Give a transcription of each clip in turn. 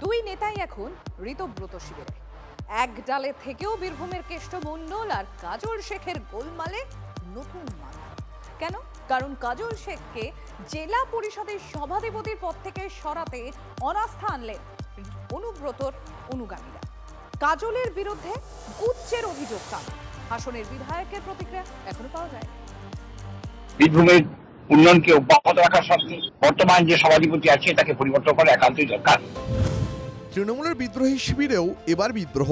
দুই নেতাই এখন ঋতব্রত শিবিরে। এক ডালে থেকেও বীরভূমের কেষ্ট মণ্ডল আর কাজল শেখের গোলমালে নতুন মাথা। কেন? কারণ কাজল শেখকে জেলা পরিষদের সভাধিপতির পদ থেকে সরাতে অনাস্থা আনলেন অনুব্রতর অনুগামীরা। কাজলের বিরুদ্ধে উচ্চের অভিযোগ তাদের। হাসনের বিধায়কের প্রতিক্রিয়া এখনো পাওয়া যায়। বীরভূমের উন্নয়নকে অব্যাহত রাখার সঙ্গে বর্তমান যে সভাধিপতি আছে তাকে পরিবর্তন করা একান্তই দরকার। তৃণমূলের বিদ্রোহী শিবিরেও এবার বিদ্রোহ।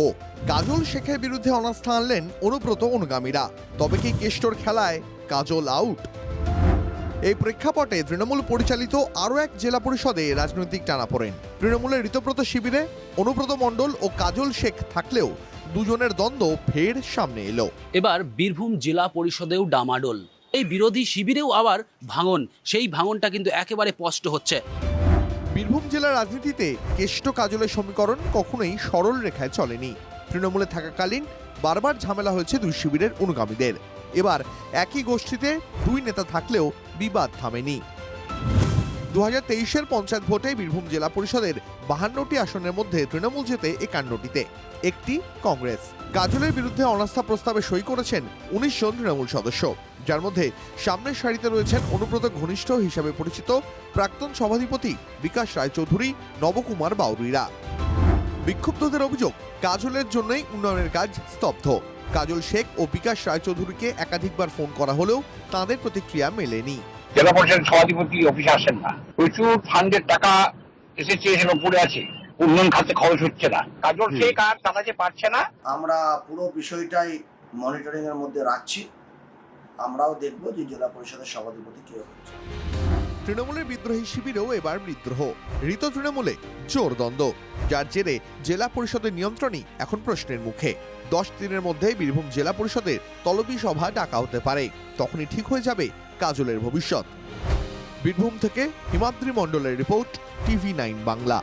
কাজল শেখের বিরুদ্ধে অনাস্থা আনলেন অনুব্রত অনুগামীরা। তবে কি কেষ্টর খেলায় কাজল আউট? এই প্রেক্ষাপটে তৃণমূল পরিচালিত আরও এক জেলা পরিষদে রাজনৈতিক টানাপোড়েন। তৃণমূলের ঋতব্রত শিবিরে অনুব্রত মণ্ডল ও কাজল শেখ থাকলেও দুজনের দ্বন্দ্ব ফের সামনে এলো। এবার বীরভূম জেলা পরিষদেও ডামাডোল। এই বিরোধী শিবিরেও আবার ভাঙন। সেই ভাঙনটা কিন্তু একেবারে স্পষ্ট হচ্ছে। বীরভূম জেলার রাজনীতিতে কেষ্ট কাজলের সমীকরণ কখনোই সরল রেখায় চলেনি। তৃণমূলে থাকাকালীন বারবার ঝামেলা হয়েছে দুই শিবিরের অনুগামীদের। এবার একই গোষ্ঠীতে দুই নেতা থাকলেও বিবাদ থামেনি। 2023-এর পঞ্চায়েত ভোটে বীরভূম জেলা পরিষদের 52টি আসনের মধ্যে তৃণমূল জেতে 51টিতে, একটি কংগ্রেস। কাজলের বিরুদ্ধে অনাস্থা প্রস্তাবে সই করেছেন 19 জন তৃণমূল সদস্য, যার মধ্যে সামনের সারিতে রয়েছেন অনুব্রত ঘনিষ্ঠ হিসাবে পরিচিত প্রাক্তন সভাধিপতি বিকাশ রায়চৌধুরী, নবকুমার বাউরিরা। বিক্ষুব্ধদের অভিযোগ, কাজলের জন্যই উন্নয়নের কাজ স্তব্ধ। কাজল শেখ ও বিকাশ রায়চৌধুরীকে একাধিকবার ফোন করা হলেও তাঁদের প্রতিক্রিয়া মেলেনি। জেলা পরিষদের সভাধিপতি অফিসে আসেন না, প্রচুর ফান্ডের টাকা এসেছে, সেটা পড়ে আছে, উন্নয়ন খাতে খরচ হচ্ছে না। কাজল শেখ আর চালাতে পারছে না। আমরা পুরো বিষয়টাই মনিটরিং এর মধ্যে রাখছি। আমরাও দেখব যে জেলা পরিষদের সভাধিপতি কে হচ্ছে। তৃণমূলের বিদ্রোহী শিবিরেও এবার বিদ্রোহ। ঋত তৃণমূলে জোর দ্বন্দ্ব, যার জেরে জেলা পরিষদের নিয়ন্ত্রণই এখন প্রশ্নের মুখে। 10 দিনের মধ্যে বীরভূম জেলা পরিষদের তলবি সভা ডাকা হতে পারে। তখনই ঠিক হয়ে যাবে কাজলের ভবিষ্যৎ। বীরভূম থেকে হিমাদ্রি মণ্ডলের রিপোর্ট, TV9 বাংলা।